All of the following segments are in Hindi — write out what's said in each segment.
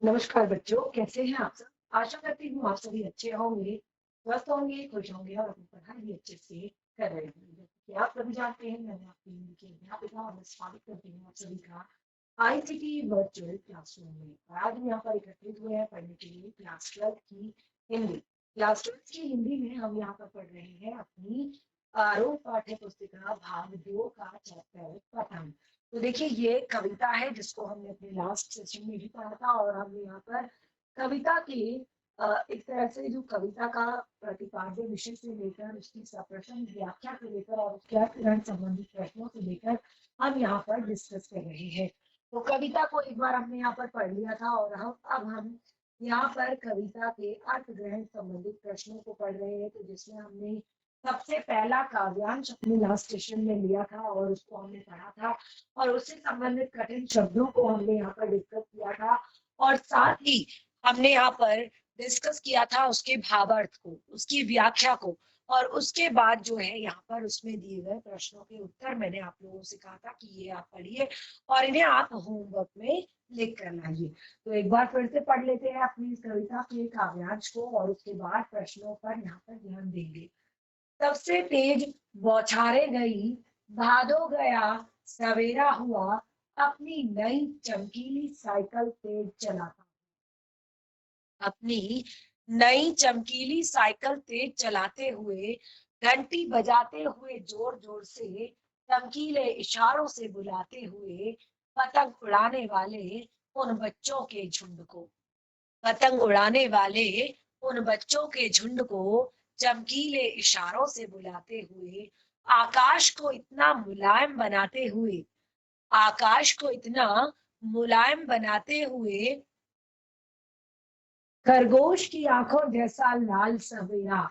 नमस्कार बच्चों, कैसे हैं आप सब? आशा करती हूँ आप सभी अच्छे होंगे, स्वस्थ होंगे, खुश होंगे और अपनी पढ़ाई भी अच्छे से कर रहे होंगे। जैसे कि आप सभी जानते हैं, मैंने आपकी हिंदी की अध्यापिका और मैं स्वागत करती हूँ आप सभी का आईसीटी वर्चुअल क्लासरूम में। और आज हम यहाँ पर एकत्रित हुए हैं पढ़ने के लिए क्लास 12 की हिंदी। क्लास 12 की हिंदी में हम यहाँ पर पढ़ रहे हैं अपनी आरोह पाठ्य पुस्तिका भाग 2 का चैप्टर पठन। तो देखिए, ये कविता है जिसको हमने अपने लास्ट सेशन में भी पढ़ा था और हमने यहाँ पर कविता के एक तरह से जो कविता का प्रतिपाद्य विषय से लेकर उसकी सप्रशन व्याख्या से लेकर और उसके अर्थ संबंधित प्रश्नों से लेकर हम यहाँ पर डिस्कस कर रहे हैं। तो कविता को एक बार हमने यहाँ पर पढ़ लिया था और अब हम यहाँ पर कविता के अर्थ ग्रहण संबंधित प्रश्नों को पढ़ रहे हैं। तो जिसमें हमने सबसे पहला काव्यांश अपने लास्ट सेशन में लिया था और उसको हमने पढ़ा था और उससे संबंधित कठिन शब्दों को हमने यहाँ पर डिस्कस किया था और साथ ही हमने यहाँ पर डिस्कस किया था उसके भावार्थ को, उसकी व्याख्या को। और उसके बाद जो है यहाँ पर उसमें दिए गए प्रश्नों के उत्तर मैंने आप लोगों से कहा था कि ये आप पढ़िए और इन्हें आप होमवर्क में लिख कर लाइए। तो एक बार फिर से पढ़ लेते हैं अपनी इस कविता के काव्यांश को और उसके बाद प्रश्नों पर यहाँ पर ध्यान देंगे। सबसे तेज बौछारे गई, भादो गया, सवेरा हुआ, अपनी नई चमकीली साइकिल तेज चलाता। अपनी नई चमकीली साइकिल तेज चलाते हुए, घंटी बजाते हुए जोर जोर से, चमकीले इशारों से बुलाते हुए, पतंग उड़ाने वाले उन बच्चों के झुंड को, पतंग उड़ाने वाले उन बच्चों के झुंड को चमकीले इशारों से बुलाते हुए, आकाश को इतना मुलायम बनाते हुए, आकाश को इतना मुलायम बनाते हुए, खरगोश की आंखों जैसा लाल सवेरा,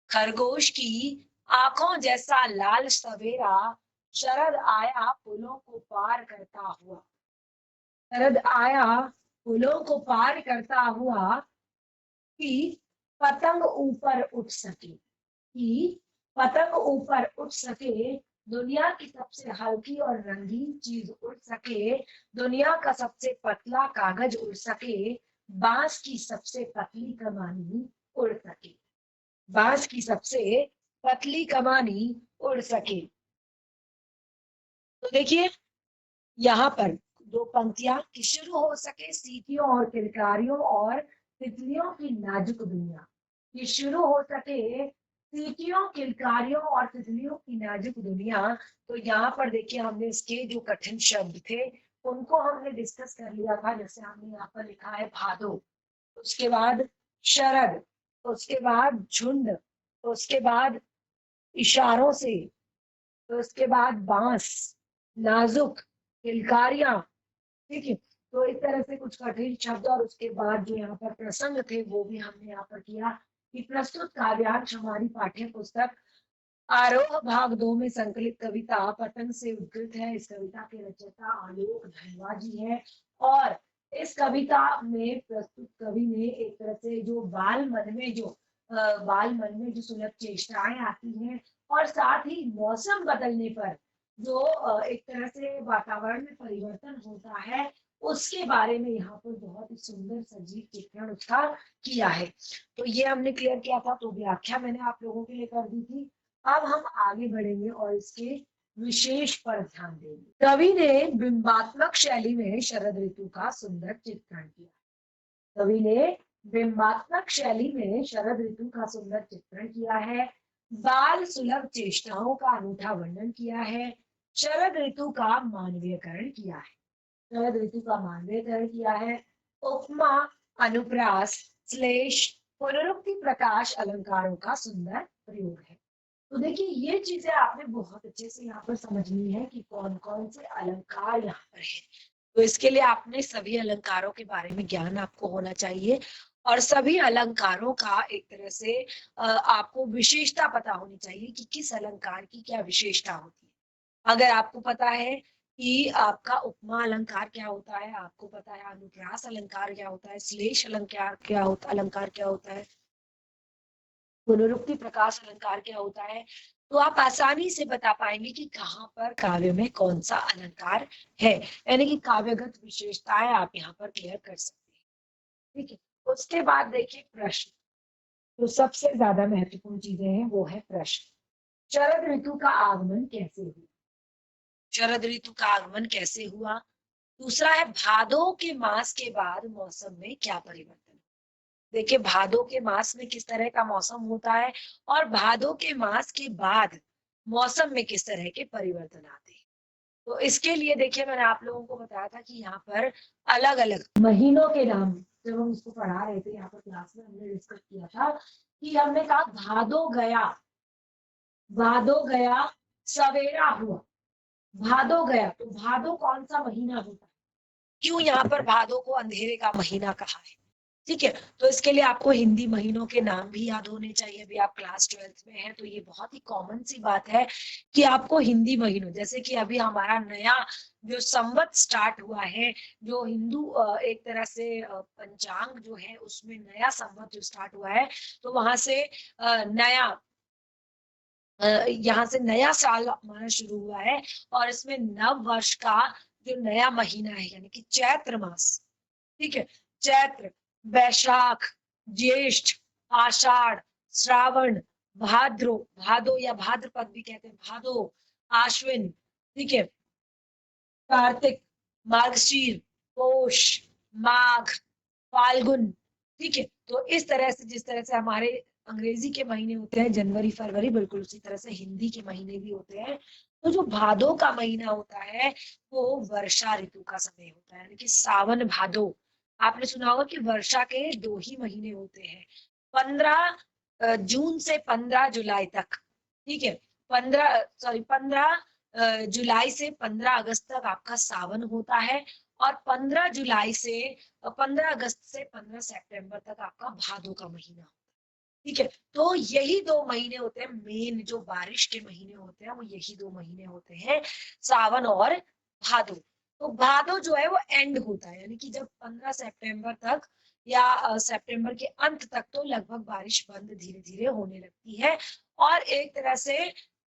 खरगोश की आंखों जैसा लाल सवेरा, शरद आया पुलों को पार करता हुआ, शरद आया पुलों को पार करता हुआ कि पतंग ऊपर उठ सके, कि पतंग ऊपर उठ सके, दुनिया की सबसे हल्की और रंगीन चीज उड़ सके, दुनिया का सबसे पतला कागज उड़ सके, बांस की सबसे पतली कमानी उड़ सके, बांस की सबसे पतली कमानी उड़ सके। तो देखिए यहाँ पर दो पंक्तियां कि शुरू हो सके सीटियों और किलकारियों और तितलियों की नाजुक दुनिया, कि शुरू हो सके सीटियों किलकारियों और तितलियों की नाजुक दुनिया। तो यहाँ पर देखिए हमने इसके जो कठिन शब्द थे उनको हमने डिस्कस कर लिया था। जैसे हमने यहाँ पर लिखा है भादो, उसके बाद शरद, उसके बाद झुंड, उसके बाद इशारों से, तो उसके बाद बांस, नाजुक, किलकारियां। ठीक है, तो इस तरह से कुछ कठिन शब्द और उसके बाद जो यहाँ पर प्रसंग थे वो भी हमने यहाँ पर किया कि प्रस्तुत काव्यांश हमारी पाठ्य पुस्तक आरोह भाग 2 में संकलित कविता पतंग से उद्धृत है। इस कविता के रचयिता आलोक धनवा जी है और इस कविता में प्रस्तुत कवि ने एक तरह से जो बाल मन में जो सुलभ चेष्टाएं आती हैं और साथ ही मौसम बदलने पर जो एक तरह से वातावरण में परिवर्तन होता है उसके बारे में यहाँ पर बहुत ही सुंदर सजीव चित्रण उसका किया है। तो ये हमने क्लियर किया था, तो व्याख्या मैंने आप लोगों के लिए कर दी थी। अब हम आगे बढ़ेंगे और इसके विशेष पर ध्यान देंगे। कवि ने बिंबात्मक शैली में शरद ऋतु का सुंदर चित्रण किया। कवि ने बिंबात्मक शैली में शरद ऋतु का सुंदर चित्रण किया है, बाल सुलभ चेष्टाओं का अनूठा वर्णन किया है, शरद ऋतु का मानवीयकरण किया है, शरद ऋतु का मानवीयकरण किया है, उपमा, अनुप्रास, श्लेष, पुनरुक्ति, प्रकाश अलंकारों का सुंदर प्रयोग है। तो देखिए ये चीजें आपने बहुत अच्छे से यहाँ पर समझनी है कि कौन कौन से अलंकार यहाँ पर है। तो इसके लिए आपने सभी अलंकारों के बारे में ज्ञान आपको होना चाहिए और सभी अलंकारों का एक तरह से आपको विशेषता पता होनी चाहिए कि किस अलंकार की क्या विशेषता होती है। अगर आपको पता है कि आपका उपमा अलंकार क्या होता है, आपको पता है अनुप्रास अलंकार क्या होता है, श्लेष अलंकार क्या होता है, पुनरुक्ति प्रकाश अलंकार क्या होता है, तो आप आसानी से बता पाएंगे कि कहाँ पर काव्य में कौन सा अलंकार है। यानी कि काव्यगत विशेषताएं आप यहाँ पर क्लियर कर सकते हैं। ठीक है। उसके बाद देखिए प्रश्न, तो सबसे ज्यादा महत्वपूर्ण चीजें हैं वो है प्रश्न। शरद ऋतु का आगमन कैसे हुआ? शरद ऋतु का आगमन कैसे हुआ? दूसरा है भादो के मास के बाद मौसम में क्या परिवर्तन? देखिए भादो के मास में किस तरह का मौसम होता है और भादो के मास के बाद मौसम में किस तरह के परिवर्तन आते हैं। तो इसके लिए देखिए मैंने आप लोगों को बताया था कि यहाँ पर अलग अलग महीनों के नाम, जब हम इसको पढ़ा रहे थे यहाँ पर क्लास में हमने डिस्कस किया था कि हमने कहा भादो गया, भादो गया सवेरा हुआ। भादो गया, तो भादो कौन सा महीना होता है? क्यों यहाँ पर भादो को अंधेरे का महीना कहा है? ठीक है, तो इसके लिए आपको हिंदी महीनों के नाम भी याद होने चाहिए। अभी आप क्लास 12th में हैं तो ये बहुत ही कॉमन सी बात है कि आपको हिंदी महीनों, जैसे कि अभी हमारा नया जो संवत स्टार्ट हुआ है, जो हिंदू एक तरह से पंचांग जो है उसमें नया संवत जो स्टार्ट हुआ है, तो वहां से नया यहाँ से नया साल हमारा शुरू हुआ है और इसमें नव वर्ष का जो नया महीना है यानी कि चैत्र मास, ठीक है, चैत्र, वैशाख, ज्येष्ठ, आषाढ़, श्रावण, भाद्रो, भादो या भाद्रपद भी कहते हैं, भादो, आश्विन, ठीक है, कार्तिक, मार्गशीर, पौष, माघ, फाल्गुन, ठीक है। तो इस तरह से जिस तरह से हमारे अंग्रेजी के महीने होते हैं जनवरी फरवरी, बिल्कुल उसी तरह से हिंदी के महीने भी होते हैं। तो जो भादो का महीना होता है वो वर्षा ऋतु का समय होता है, यानी कि सावन भादो। आपने सुना होगा कि वर्षा के 2 ही महीने होते हैं, 15 जून से 15 जुलाई तक, ठीक है, 15 जुलाई से 15 अगस्त तक आपका सावन होता है और 15 जुलाई से 15 अगस्त से 15 सितंबर तक आपका भादो का महीना, ठीक है। तो यही 2 महीने होते हैं मेन, जो बारिश के महीने होते हैं वो यही 2 महीने होते हैं, सावन और भादो। तो भादो जो है वो एंड होता है, यानी कि जब 15 सितंबर तक या सितंबर के अंत तक तो लगभग बारिश बंद धीरे धीरे होने लगती है और एक तरह से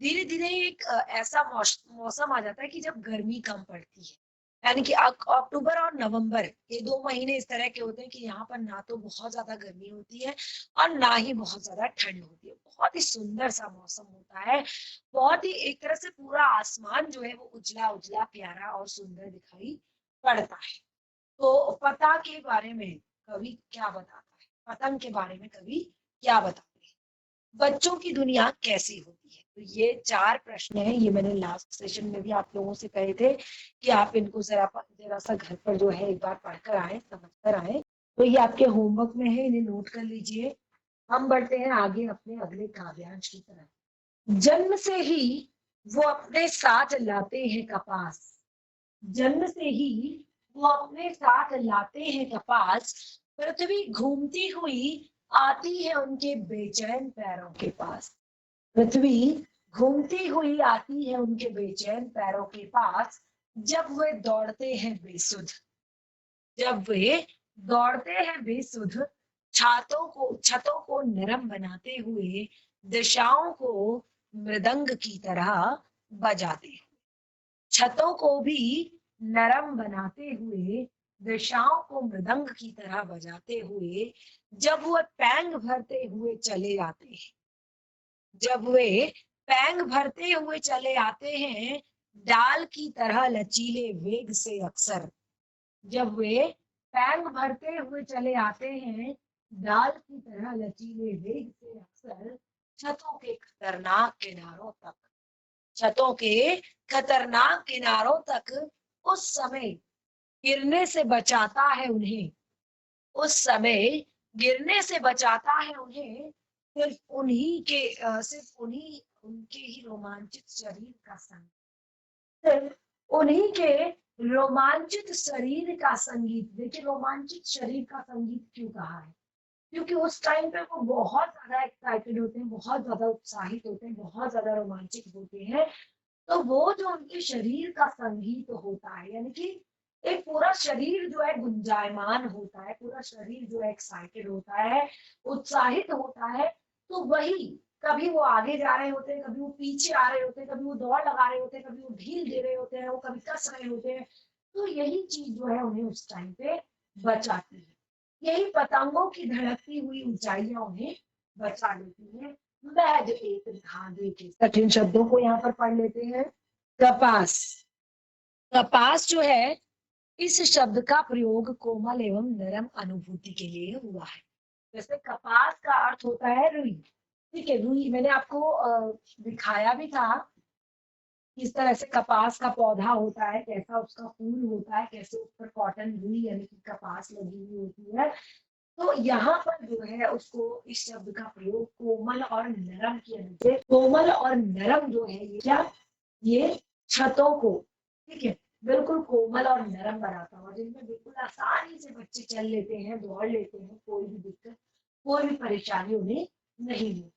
धीरे धीरे एक ऐसा मौसम आ जाता है कि जब गर्मी कम पड़ती है, यानी कि अक्टूबर और नवंबर ये 2 महीने इस तरह के होते हैं कि यहाँ पर ना तो बहुत ज्यादा गर्मी होती है और ना ही बहुत ज्यादा ठंड होती है, बहुत ही सुंदर सा मौसम होता है, बहुत ही एक तरह से पूरा आसमान जो है वो उजला उजला प्यारा और सुंदर दिखाई पड़ता है। तो पता के बारे में कवि क्या बताता है, पतंग के बारे में कवि क्या बताते हैं, बच्चों की दुनिया कैसी होती है? तो ये 4 प्रश्न हैं, ये मैंने लास्ट सेशन में भी आप लोगों से कहे थे कि आप इनको जरा सा घर पर जो है एक बार पढ़कर आए, समझ कर आए। तो ये आपके होमवर्क में है, इन्हें नोट कर लीजिए। हम बढ़ते हैं आगे अपने अगले काव्यांश की तरफ। जन्म से ही वो अपने साथ लाते हैं कपास, जन्म से ही वो अपने साथ लाते हैं कपास, पृथ्वी घूमती हुई आती है उनके बेचैन पैरों के पास, पृथ्वी घूमती हुई आती है उनके बेचैन पैरों के पास, जब वे दौड़ते हैं बेसुध, जब वे दौड़ते हैं बेसुध, छतों को नरम बनाते हुए, दिशाओं को मृदंग की तरह बजाते हैं, छतों को भी नरम बनाते हुए, दिशाओं को मृदंग की तरह बजाते हुए, जब वह पैंग भरते हुए चले आते हैं, जब वे पैंग भरते हुए चले आते हैं, डाल की तरह लचीले वेग से अक्सर, जब वे पैंग भरते हुए चले आते हैं, डाल की तरह लचीले वेग से अक्सर, छतों के खतरनाक किनारों तक, छतों के खतरनाक किनारों तक उस समय गिरने से बचाता है उन्हें, उस समय गिरने से बचाता है उन्हें, सिर्फ उन्हीं उनके ही रोमांचित शरीर का संग, सिर्फ उन्हीं के रोमांचित शरीर का संगीत। देखिए रोमांचित शरीर का संगीत क्यों कहा है? क्योंकि उस टाइम पे वो बहुत ज्यादा एक्साइटेड होते हैं, बहुत ज्यादा उत्साहित होते हैं, बहुत ज्यादा रोमांचित होते हैं। तो वो जो उनके शरीर का संगीत होता है, यानी कि एक पूरा शरीर जो है गुंजायमान होता है, पूरा शरीर जो है एक्साइटेड होता है, उत्साहित होता है, तो वही कभी वो आगे जा रहे होते हैं, कभी वो पीछे आ रहे होते हैं, कभी वो दौड़ लगा रहे होते हैं, कभी वो ढील दे रहे होते हैं, वो कभी कस रहे होते हैं। तो यही चीज जो है उन्हें उस टाइम पे बचाती है। यही पतंगों की धड़कती हुई ऊंचाइयां उन्हें बचा लेती है। महज एक धागे के। कठिन शब्दों को यहाँ पर पढ़ लेते हैं। कपास। कपास जो है, इस शब्द का प्रयोग कोमल एवं नरम अनुभूति के लिए हुआ है। जैसे कपास का अर्थ होता है रुई। ठीक है, रुई मैंने आपको दिखाया भी था किस तरह से कपास का पौधा होता है, कैसा उसका फूल होता है, कैसे उस पर कॉटन रुई यानी कि कपास लगी हुई होती है। तो यहाँ पर जो है उसको इस शब्द का प्रयोग कोमल और नरम किया जाता है। कोमल और नरम जो है ये क्या, ये छतों को, ठीक है, बिल्कुल कोमल और नरम बनाता हुआ, जिनमें बिल्कुल आसानी से बच्चे चल लेते हैं, दौड़ लेते हैं, कोई भी दिक्कत, कोई भी परेशानी उन्हें नहीं होती।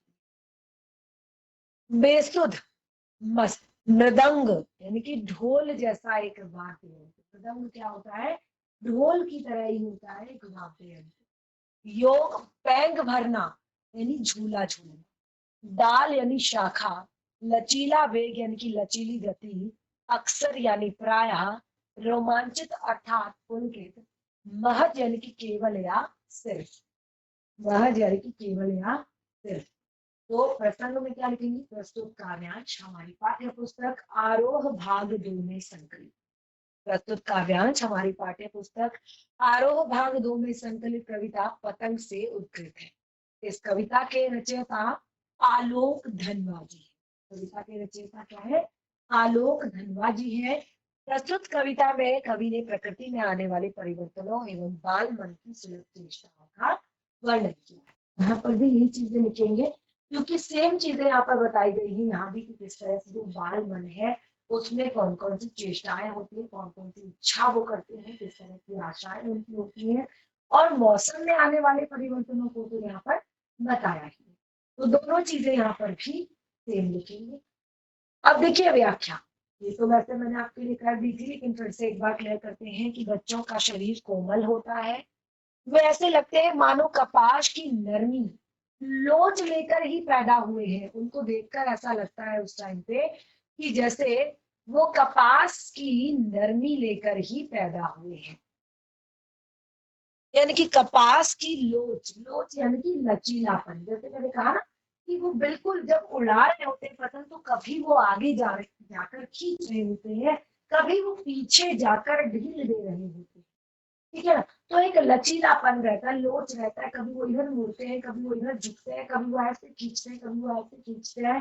बेसुध, मस्त। मृदंग यानी कि ढोल जैसा एक वाद्य यंत्र। मृदंग क्या होता है, ढोल की तरह ही होता है एक वाद्य यंत्र। योग, पैंग भरना यानी झूला झूलना। डाल यानी शाखा। लचीला वेग यानी कि लचीली गति। अक्सर यानी प्रायः। रोमांचित अर्थात पुलकित। महज यानी कि केवल या सिर्फ। महज यानी कि केवल या सिर्फ। तो प्रसंग में क्या लिखेंगे, प्रस्तुत काव्यांश हमारी पाठ्य पुस्तक आरोह भाग 2 में संकलित। प्रस्तुत काव्यांश हमारी पाठ्य पुस्तक आरोह भाग 2 में संकलित कविता पतंग से उद्धृत है। इस कविता के रचयिता आलोक धनवा जी है। कविता के रचयिता क्या है, आलोक धनवा जी है। प्रस्तुत कविता में कवि ने प्रकृति में आने वाले परिवर्तनों एवं बाल मन की सुलभ चेष्टाओं का वर्णन किया है। यहाँ पर भी यही चीजें लिखेंगे क्योंकि सेम चीजें यहाँ पर बताई गई है। यहाँ भी किस तरह से जो बाल मन है उसमें कौन कौन सी चेष्टाएं होती है, कौन कौन सी इच्छा वो करते हैं, किस तरह की आशाएं उनकी होती हैं, और मौसम में आने वाले परिवर्तनों को तो यहाँ पर बताया ही। तो दोनों चीजें यहाँ पर भी सेम लिखेंगे। अब देखिए व्याख्या। ये तो वैसे मैंने आपके लिए कर दी थी, लेकिन फिर से एक बार क्लियर करते हैं कि बच्चों का शरीर कोमल होता है। वे ऐसे लगते हैं मानो कपास की नरमी लोच लेकर ही पैदा हुए हैं। उनको देखकर ऐसा लगता है उस टाइम पे कि जैसे वो कपास की नरमी लेकर ही पैदा हुए हैं। यानी कि कपास की लोच, लोच यानी कि लचीलापन। जैसे मैंने कहा ना कि वो बिल्कुल जब उड़ा रहे होते हैं पतंग तो कभी वो आगे जाकर खींच रहे होते हैं, कभी वो पीछे जाकर ढील दे रहे होते हैं। ठीक है ना, तो एक लचीलापन रहता है, लोच रहता है। कभी वो इधर मुड़ते हैं, कभी वो इधर झुकते हैं, कभी वो ऐसे खींचते हैं, कभी वो ऐसे खींचते हैं।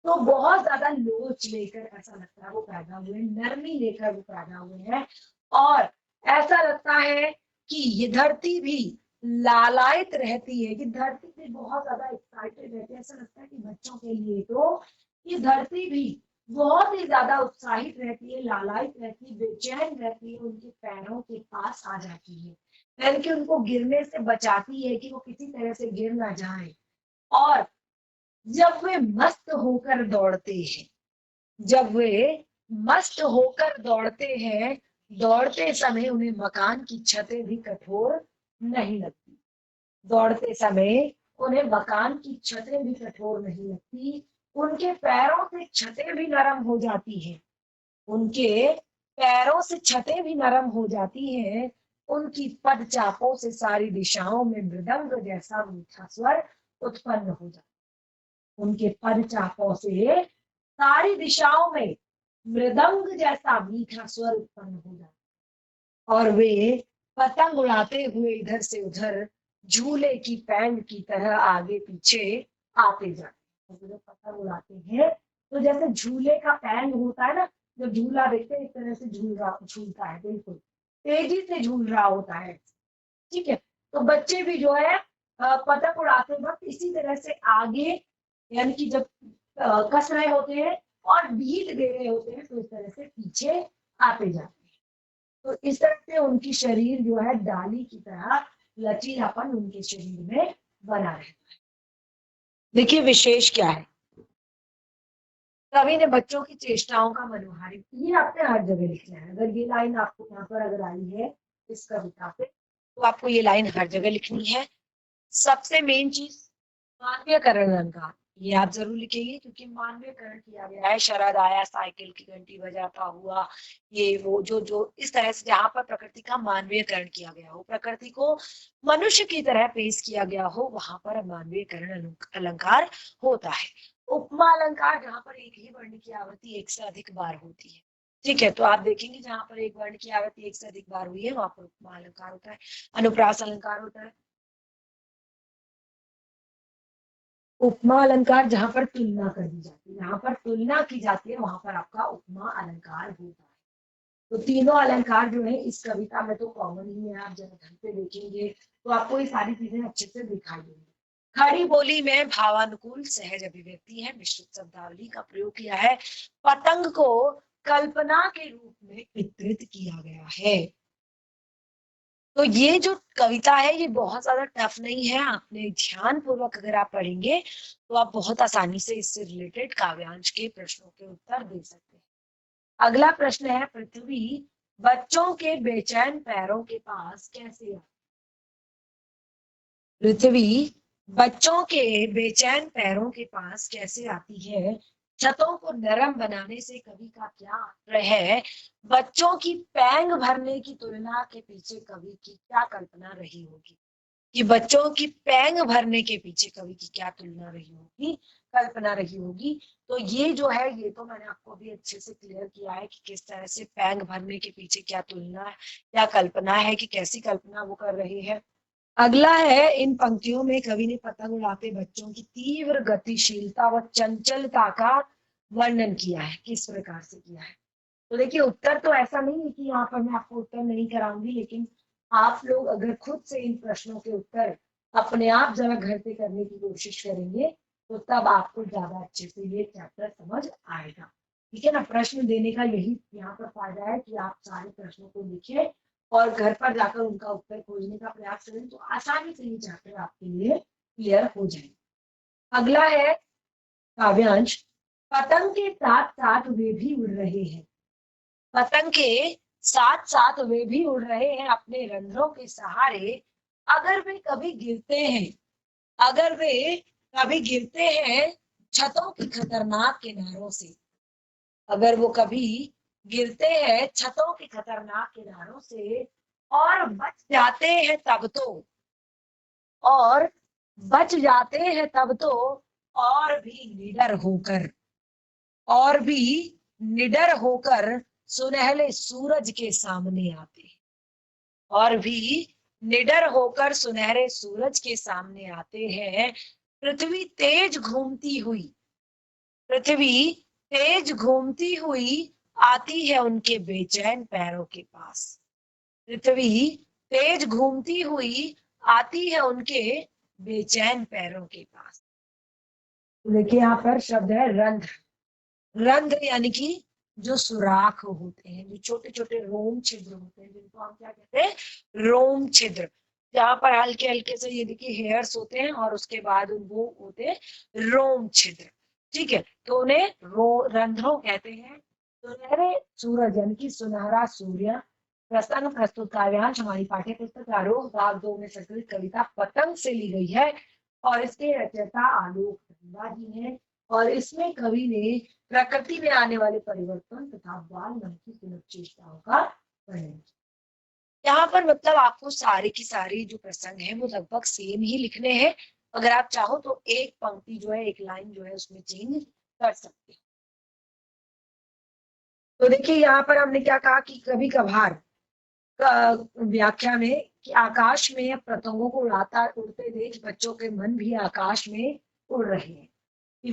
तो बहुत ज्यादा लोच लेकर ऐसा लगता है वो पैदा हुए, नरमी लेकर वो पैदा हुए हैं। और ऐसा लगता है कि ये धरती भी लालायित रहती है, कि धरती भी बहुत ज्यादा एक्साइटेड रहती है। ऐसा लगता है कि बच्चों के लिए तो ये धरती भी बहुत ही ज्यादा उत्साहित रहती है, लालायित रहती है, बेचैन रहती है, उनके पैरों के पास आ जाती है, यानी कि उनको गिरने से बचाती है कि वो किसी तरह से गिर ना जाए। और जब वे मस्त होकर दौड़ते हैं, जब वे मस्त होकर दौड़ते हैं, दौड़ते समय उन्हें मकान की छतें भी कठोर नहीं लगती। दौड़ते समय उन्हें मकान की छतें भी कठोर नहीं लगती। उनके पैरों से छतें भी नरम हो जाती हैं। उनके पैरों से छतें भी नरम हो जाती हैं। उनकी पदचापों से सारी दिशाओं में मृदंग जैसा मीठा स्वर उत्पन्न हो जाता है। उनके पदचापों से सारी दिशाओं में मृदंग जैसा मीठा स्वर उत्पन्न हो जाता है और वे पतंग उड़ाते हुए इधर से उधर झूले की पैंग की तरह आगे पीछे आते जाते हैं। तो जब पतंग उड़ाते हैं तो जैसे झूले का पैंग होता है ना, जब झूला देखते हैं इस तरह से झूलता है, बिल्कुल तेजी से झूल रहा होता है। ठीक है, तो बच्चे भी जो है पतंग उड़ाते वक्त इसी तरह से आगे, यानी कि जब कस रहे होते हैं और ढील दे रहे होते हैं तो इस तरह से पीछे आते जाते हैं। तो इस तरह से उनकी शरीर जो है डाली की तरह लचीलापन उनके शरीर में बना रहता है। देखिए विशेष क्या है, कवि ने बच्चों की चेष्टाओं का मनोहारी, ये आपने हर जगह लिखना है। अगर ये लाइन आपको यहाँ पर अगर आई है इस कविता पे तो आपको ये लाइन हर जगह लिखनी है। सबसे मेन चीज काव्यकरण अलंकार। ये आप जरूर लिखेंगे क्योंकि मानवीयकरण किया गया है। शरद आया साइकिल की घंटी बजाता हुआ, ये वो जो जो इस तरह से जहां पर प्रकृति का मानवीयकरण किया गया हो, प्रकृति को मनुष्य की तरह पेश किया गया हो, वहां पर मानवीयकरण अलंकार होता है। उपमा अलंकार जहां पर एक ही वर्ण की आवृत्ति एक से अधिक बार होती है। ठीक है, तो आप देखेंगे जहां पर एक वर्ण की आवृत्ति एक से अधिक बार हुई है वहां पर उपमा अलंकार होता है। अनुप्रास अलंकार होता है। उपमा अलंकार जहां पर तुलना कर दी जाती है, जहां पर तुलना की जाती है वहां पर आपका उपमा अलंकार होता है। तो तीनों अलंकार जो है इस कविता में तो कॉमन ही है। आप जब ढंग से देखेंगे तो आपको ये सारी चीजें अच्छे से दिखाई देंगी। खड़ी बोली में भावानुकूल सहज अभिव्यक्ति है, मिश्रित शब्दावली का प्रयोग किया है। पतंग को कल्पना के रूप में चित्रित किया गया है। तो ये जो कविता है ये बहुत ज्यादा टफ नहीं है। आपने ध्यान पूर्वक अगर आप पढ़ेंगे तो आप बहुत आसानी से इससे रिलेटेड काव्यांश के प्रश्नों के उत्तर दे सकते हैं। अगला प्रश्न है, पृथ्वी बच्चों के बेचैन पैरों के पास कैसे आई? पृथ्वी बच्चों के बेचैन पैरों के पास कैसे आती है? छतों को नरम बनाने से कवि का क्या आग्रह है? बच्चों की पैंग भरने की तुलना के पीछे कवि की क्या कल्पना रही होगी? कि बच्चों की पैंग भरने के पीछे कवि की क्या तुलना रही होगी, कल्पना रही होगी। तो ये जो है ये तो मैंने आपको भी अच्छे से क्लियर किया है कि किस तरह से पैंग भरने के पीछे क्या तुलना है, क्या कल्पना है, कि कैसी कल्पना वो कर रही है। अगला है, इन पंक्तियों में कवि ने पतंग उड़ाते बच्चों की तीव्र गतिशीलता व चंचलता का वर्णन किया है। किस प्रकार से किया है? तो देखिए उत्तर तो ऐसा नहीं है कि यहाँ पर मैं आपको उत्तर नहीं कराऊंगी, लेकिन आप लोग अगर खुद से इन प्रश्नों के उत्तर अपने आप जरा घर पे करने की कोशिश करेंगे तो तब आपको ज्यादा अच्छे से ये चैप्टर समझ आएगा। ठीक है ना? प्रश्न देने का यही यहाँ पर फायदा है कि आप सारे प्रश्नों को लिखें और घर पर जाकर उनका उत्तर खोजने का प्रयास करें, तो आसानी से ये चैप्टर आपके लिए क्लियर हो जाएगा। अगला है काव्यांश, पतंग के साथ साथ वे भी उड़ रहे हैं। पतंग के साथ साथ वे भी उड़ रहे हैं अपने रंध्रों के सहारे। अगर वे कभी गिरते हैं, अगर वे कभी गिरते हैं छतों की खतरनाक किनारों से, अगर वो कभी गिरते हैं छतों की खतरनाक किनारों से और बच जाते हैं तब तो, और बच जाते हैं तब तो और भी निडर होकर, और भी निडर होकर सुनहले सूरज के सामने आते हैं, और भी निडर होकर सुनहरे सूरज के सामने आते हैं। पृथ्वी तेज घूमती हुई, पृथ्वी तेज घूमती हुई आती है उनके बेचैन पैरों के पास। पृथ्वी तेज घूमती हुई आती है उनके बेचैन पैरों के पास। देखिए यहाँ पर शब्द है रंध्र। रंध्र यानी कि जो सुराख होते हैं, जो छोटे छोटे रोम छिद्र होते हैं, जिनको हम क्या कहते हैं, रोम छिद्र। जहां पर हल्के हल्के से ये देखिए हेयर्स होते हैं और उसके बाद वो होते हैं रोम छिद्र। ठीक है, तो उन्हें रंध्रों कहते हैं। सुनहरे सूरज यानी कि सुनहरा सूर्य। प्रसंग प्रस्तुत काव्यांश हमारी पाठ्य पुस्तक आरोह भाग 2 में संस्कृत कविता पतंग से ली गई है और इसके रचयिता आलोक धनवा जी हैं। और इसमें कवि ने प्रकृति में आने वाले परिवर्तन तथा बाल मन की पुनर्चेष्टाओं का वर्णन। यहाँ पर मतलब आपको सारे की सारी जो प्रसंग है वो लगभग सेम ही लिखने हैं। अगर आप चाहो तो एक पंक्ति जो है, एक लाइन जो है उसमें चेंज कर सकते हैं। तो देखिए यहाँ पर हमने क्या कहा कि कभी कभार व्याख्या में कि आकाश में पतंगों को उड़ाता उड़ते देख बच्चों के मन भी आकाश में उड़ रहे हैं। कि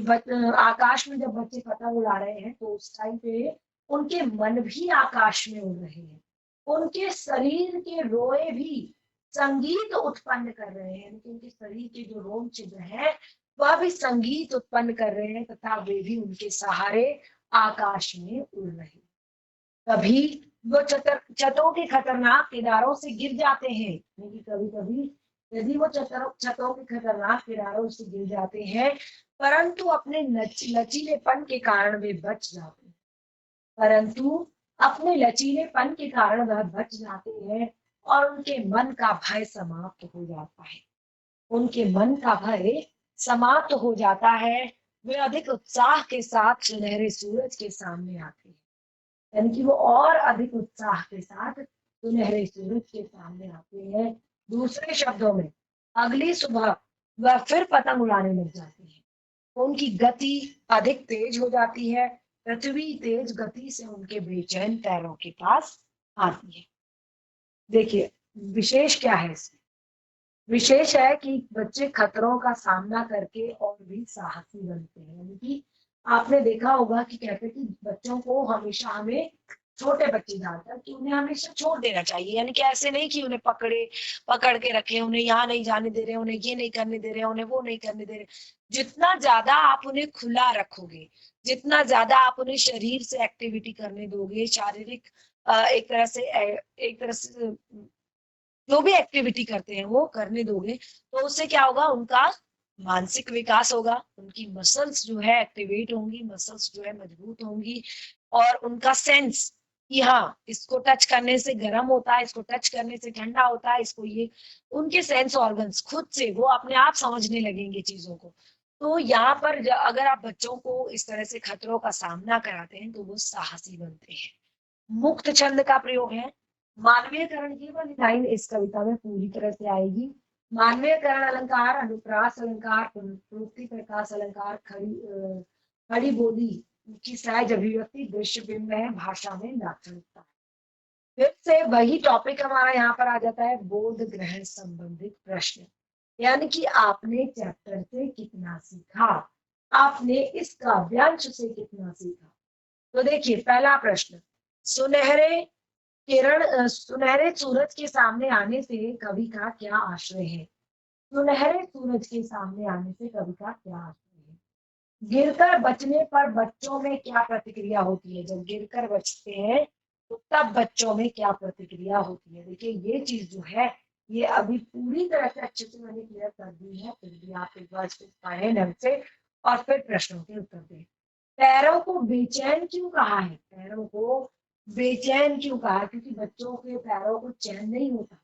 आकाश में जब बच्चे पतंग उड़ा रहे हैं तो उस टाइम पे उनके मन भी आकाश में उड़ रहे हैं। उनके शरीर के रोए भी संगीत उत्पन्न कर रहे हैं, उनके शरीर के जो रोम छिद्र है वह भी संगीत उत्पन्न कर रहे हैं तथा वे भी उनके सहारे आकाश में उड़ रहे हैं। कभी वो छतों के खतरनाक किनारों से गिर जाते हैं, क्योंकि कभी कभी यदि वो छतों के खतरनाक किनारों से गिर जाते हैं परंतु अपने लचीलेपन के कारण वे बच जाते हैं, परंतु अपने लचीलेपन के कारण वह बच जाते हैं और उनके मन का भय समाप्त हो जाता है, उनके मन का भय समाप्त हो जाता है, वे अधिक उत्साह के साथ सुनहरे सूरज के सामने आते हैं। यानी कि वो और अधिक उत्साह के साथ सुनहरे सूरज के सामने आते हैं। दूसरे शब्दों में अगली सुबह वह फिर पतंग उड़ाने लग जाते हैं। उनकी गति अधिक तेज हो जाती है। पृथ्वी तेज गति से उनके बेचैन पैरों के पास आती है। देखिए, विशेष क्या है इसमें? विशेष है कि बच्चे खतरों का सामना करके और भी साहसी बनते हैं। यानी कि आपने देखा होगा कि कहते हैं कि बच्चों को हमेशा हमें, छोटे बच्चे ज्यादातर, कि उन्हें हमेशा छोड़ देना चाहिए। यानी कि ऐसे नहीं कि उन्हें पकड़ के रखे, उन्हें यहाँ नहीं जाने दे रहे, उन्हें ये नहीं करने दे रहे, उन्हें वो नहीं करने दे रहे। जितना ज्यादा आप उन्हें खुला रखोगे, जितना ज्यादा आप उन्हें शरीर से एक्टिविटी करने दोगे, शारीरिक एक तरह से जो भी एक्टिविटी करते हैं वो करने दोगे, तो उससे क्या होगा, उनका मानसिक विकास होगा, उनकी मसल्स जो है एक्टिवेट होंगी, मसल्स जो है मजबूत होंगी, और उनका सेंस कि हाँ, इसको टच करने से गर्म होता है, इसको टच करने से ठंडा होता है, इसको ये, उनके सेंस ऑर्गन्स खुद से वो अपने आप समझने लगेंगे चीजों को। तो यहाँ पर अगर आप बच्चों को इस तरह से खतरों का सामना कराते हैं तो वो साहसी बनते हैं। मुक्त छंद का प्रयोग है। मानवीयकरण की वाली लाइन इस कविता में पूरी तरह से आएगी। मानवीयकरण अलंकार, अनुप्रास अलंकार, पूर्ति प्रकाश अलंकार, खड़ी बोली की सहज अभिव्यक्ति, दृश्य बिंब है, भाषा में लाक्षणिकता। फिर से वही टॉपिक हमारा यहाँ पर आ जाता है, बोध ग्रहण संबंधित प्रश्न। यानी कि आपने चैप्टर से कितना सीखा, आपने इस काव्यांश से कितना सीखा। तो देखिए, पहला प्रश्न, सुनहरे सुनहरे सूरज के सामने आने से कवि का क्या आशय है? सुनहरे सूरज के सामने आने से कवि का क्या आशय है? गिरकर बचने पर बच्चों में क्या प्रतिक्रिया होती है? जब गिरकर बचते हैं तो तब बच्चों में क्या प्रतिक्रिया होती है? देखिए, ये चीज जो है, ये अभी पूरी तरह से अच्छे से मैंने क्लियर कर दी है, फिर भी आप एक बार इसको पढ़ें ढंग से और फिर प्रश्नों के उत्तर दें। पैरों को बेचैन क्यों कहा है? पैरों को बेचैन क्यों कहा है? क्योंकि बच्चों के पैरों को चैन नहीं होता,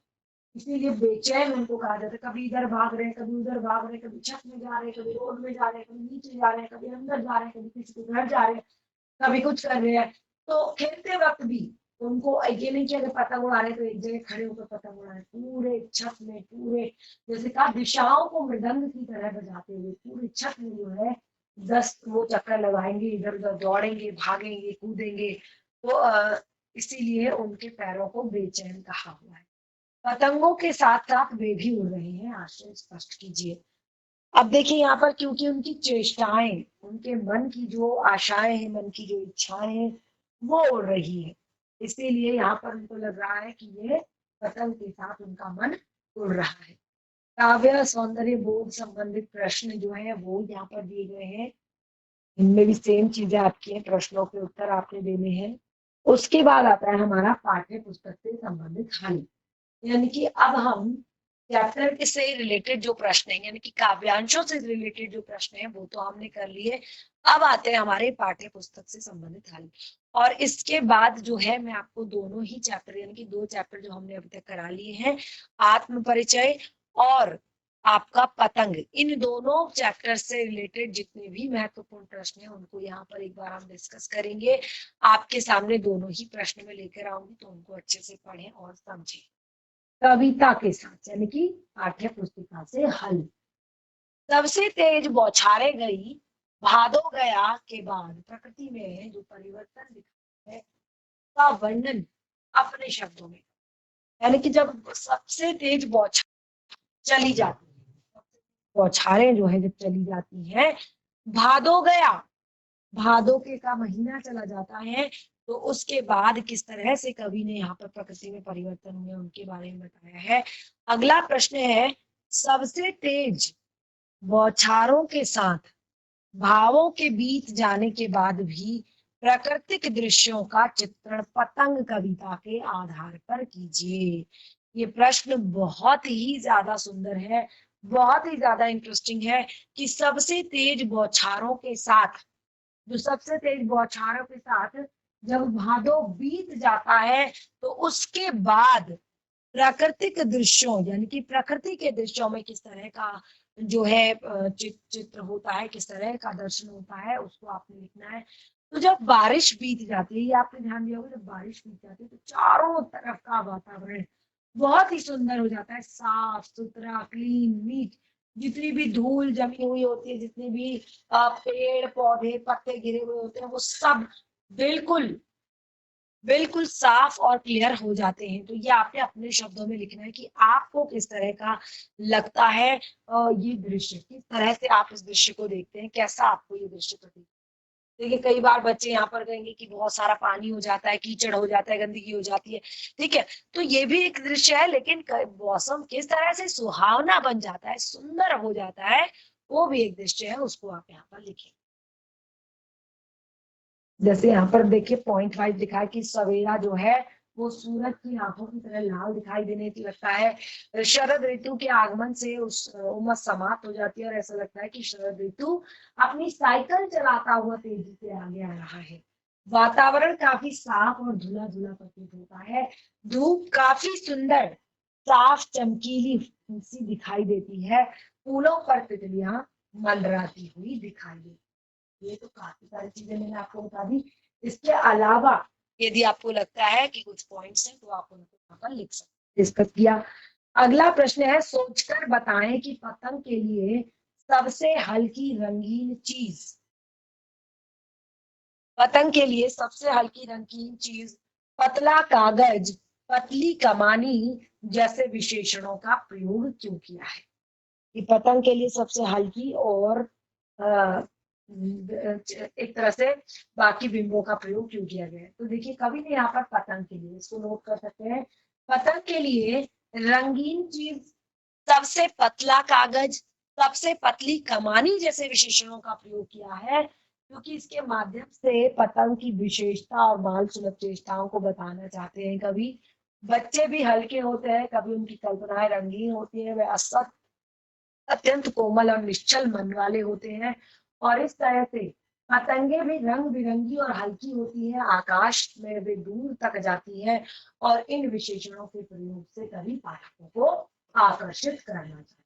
इसीलिए बेचैन उनको कहा जाता है। कभी इधर भाग रहे हैं, कभी उधर भाग रहे हैं, कभी छत में जा रहे हैं, कभी रोड में जा रहे हैं, कभी नीचे जा रहे हैं, कभी अंदर जा रहे हैं, कभी किसी के घर जा रहे हैं, कभी कुछ कर रहे हैं। तो खेलते वक्त भी उनको ये नहीं कि अगर पतंग उड़ा रहे तो एक जगह खड़े होकर पतंग उड़ा रहे, पूरे छत में, पूरे जैसे कहा दिशाओं को मृदंग की तरह बजाते हुए पूरी छत में जो है 10 वो चक्कर लगाएंगे, इधर उधर दौड़ेंगे, भागेंगे, कूदेंगे। तो इसीलिए उनके पैरों को बेचैन कहा हुआ है। पतंगों के साथ साथ वे भी उड़ रहे हैं, आशय स्पष्ट कीजिए। अब देखिए यहाँ पर, क्योंकि उनकी चेष्टाएं, उनके मन की जो आशाएं हैं, मन की जो इच्छाएं हैं, वो उड़ रही है, इसीलिए यहाँ पर उनको लग रहा है कि ये पतंग के साथ उनका मन उड़ रहा है। काव्य सौंदर्य बोध संबंधित प्रश्न जो है वो यहाँ पर दिए गए हैं। इनमें भी सेम चीजें आपकी हैं, प्रश्नों के उत्तर आपने देने हैं। उसके बाद आता है हमारा पाठ्य पुस्तक से संबंधित हल। यानी कि अब हम चैप्टर से रिलेटेड जो प्रश्न है, यानी कि काव्यांशों से रिलेटेड जो प्रश्न है वो तो हमने कर लिए। अब आते हैं हमारे पाठ्य पुस्तक से संबंधित हल। और इसके बाद जो है मैं आपको दोनों ही चैप्टर, यानी कि 2 चैप्टर जो हमने अभी तक करा लिए हैं, आत्म परिचय और आपका पतंग, इन दोनों चैप्टर से रिलेटेड जितने भी महत्वपूर्ण प्रश्न हैं उनको यहाँ पर एक बार हम डिस्कस करेंगे। आपके सामने दोनों ही प्रश्न में लेकर आऊंगी, तो उनको अच्छे से पढ़ें और समझें कविता के साथ, यानी कि पाठ्य पुस्तिका से हल। सबसे तेज बौछारें गई, भादो गया के बाद प्रकृति में जो परिवर्तन दिखा है का वर्णन अपने शब्दों में। यानी कि जब सबसे तेज बौछार चली जाती है, बौछारें जो है जब चली जाती है, भादो गया, भादो के का महीना चला जाता है, तो उसके बाद किस तरह से कवि ने यहाँ पर प्रकृति में परिवर्तन हुए उनके बारे में बताया है। अगला प्रश्न है, सबसे तेज बौछारों के साथ भावों के बीत जाने के बाद भी प्राकृतिक दृश्यों का चित्रण पतंग कविता के आधार पर कीजिए। ये प्रश्न बहुत ही ज्यादा सुंदर है, बहुत ही ज्यादा इंटरेस्टिंग है कि सबसे तेज बौछारों के साथ, जो सबसे तेज बौछारों के साथ जब भादो बीत जाता है तो उसके बाद प्राकृतिक दृश्यों, यानी कि प्रकृति के दृश्यों में किस तरह का जो है चित्र होता है, किस तरह का दर्शन होता है, उसको आपने लिखना है। तो जब बारिश बीत जाती है, ये आपने ध्यान दिया होगा, जब बारिश बीत जाती है तो चारों तरफ का वातावरण बहुत ही सुंदर हो जाता है, साफ सुथरा, क्लीन, नीट। जितनी भी धूल जमी हुई होती है, जितने भी पेड़ पौधे पत्ते गिरे हुए होते हैं, वो सब बिल्कुल बिल्कुल साफ और क्लियर हो जाते हैं। तो ये आपने अपने शब्दों में लिखना है कि आपको किस तरह का लगता है ये दृश्य, किस तरह से आप इस दृश्य को देखते हैं, कैसा आपको ये दृश्य प्रतीत। देखिए कई बार बच्चे यहाँ पर कहेंगे कि बहुत सारा पानी हो जाता है, कीचड़ हो जाता है, गंदगी हो जाती है, ठीक है। तो ये भी एक दृश्य है, लेकिन मौसम किस तरह से सुहावना बन जाता है, सुंदर हो जाता है, वो भी एक दृश्य है, उसको आप यहाँ पर लिखें। जैसे यहाँ पर देखिए पॉइंट वाइज लिखा है कि सवेरा जो है वो सूरज की आंखों की तरह लाल दिखाई देने लगता है। शरद ऋतु के आगमन से उस उमस समाप्त हो जाती है और ऐसा लगता है कि शरद ऋतु अपनी साइकिल चलाता हुआ तेजी से आगे आ रहा है। वातावरण काफी साफ और धुला धुला प्रतीत होता है। धूप काफी सुंदर साफ चमकीली सी दिखाई देती है। फूलों पर तितलियां मंडराती हुई दिखाई देती। ये तो काफी सारी चीजें मैंने आपको बता दी। इसके अलावा यदि आपको लगता है कि कुछ पॉइंट्स हैं तो आप उनको यहाँ पर लिख सकते, डिस्कस किया। अगला प्रश्न है, सोचकर बताएं कि पतंग के लिए सबसे हल्की रंगीन चीज, पतंग के लिए सबसे हल्की रंगीन चीज, पतला कागज, पतली कमानी जैसे विशेषणों का प्रयोग क्यों किया है। कि पतंग के लिए सबसे हल्की और एक तरह से बाकी बिंबों का प्रयोग क्यों किया गया है। तो देखिए कवि ने यहाँ पर पतंग के लिए, इसको नोट कर सकते हैं, पतंग के लिए रंगीन चीज, सबसे पतला कागज, सबसे पतली कमानी जैसे विशेषणों का प्रयोग किया है, क्योंकि इसके माध्यम से पतंग की विशेषता और बाल सुलभ चेष्टाओं को बताना चाहते हैं कवि। बच्चे भी हल्के होते हैं, कभी उनकी कल्पनाएं रंगीन होती है, वे असत अत्यंत कोमल और निश्चल मन वाले होते हैं, और इस तरह से पतंगे भी रंग बिरंगी और हल्की होती है, आकाश में वे दूर तक जाती है, और इन विशेषणों के प्रयोग से कभी पाठकों को आकर्षित करना चाहिए।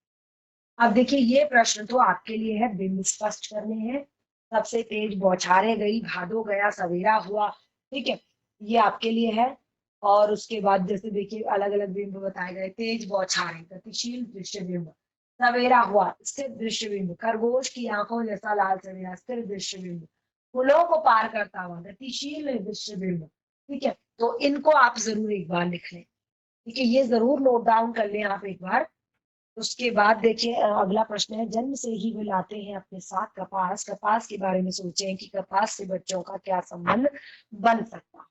अब देखिए ये प्रश्न तो आपके लिए है, बिंब स्पष्ट करने हैं। सबसे तेज बौछारें गई, भादो गया सवेरा हुआ, ठीक है, ये आपके लिए है। और उसके बाद जैसे देखिए अलग अलग बिंब बताए गए, तेज बौछारें गतिशील दृश्य बिंब, सवेरा हुआ स्थिर दृश्य बिंब, खरगोश की आंखों जैसा लाल सवेरा स्थिर दृश्य बिंब, फूलों को पार करता हुआ गतिशील दृश्य बिंब, ठीक है। तो इनको आप जरूर एक बार लिख लें, ठीक है, ये जरूर नोट डाउन कर लें आप एक बार। उसके बाद देखिए अगला प्रश्न है, जन्म से ही वे लाते हैं अपने साथ कपास, कपास के बारे में सोचें कि कपास से बच्चों का क्या संबंध बन सकता है,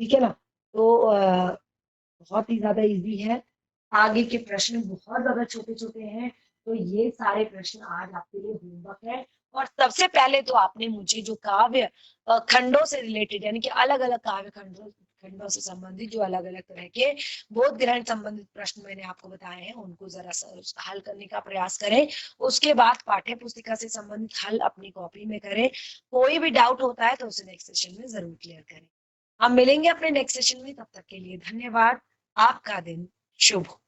ठीक है ना। तो बहुत ही ज्यादा इजी है, आगे के प्रश्न बहुत ज्यादा छोटे छोटे हैं। तो ये सारे प्रश्न आज आपके लिए होमवर्क है। और सबसे पहले तो आपने मुझे जो काव्य खंडों से रिलेटेड, यानी कि अलग अलग काव्य खंडों खंडों से संबंधित जो अलग अलग तरह के बोध ग्रहण संबंधित प्रश्न मैंने आपको बताए हैं, उनको जरा हल करने का प्रयास करें। उसके बाद पाठ्य पुस्तिका से संबंधित हल अपनी कॉपी में करें। कोई भी डाउट होता है तो उसे नेक्स्ट सेशन में जरूर क्लियर करें। हम मिलेंगे अपने नेक्स्ट सेशन में, तब तक के लिए धन्यवाद। आपका दिन शुभ हो।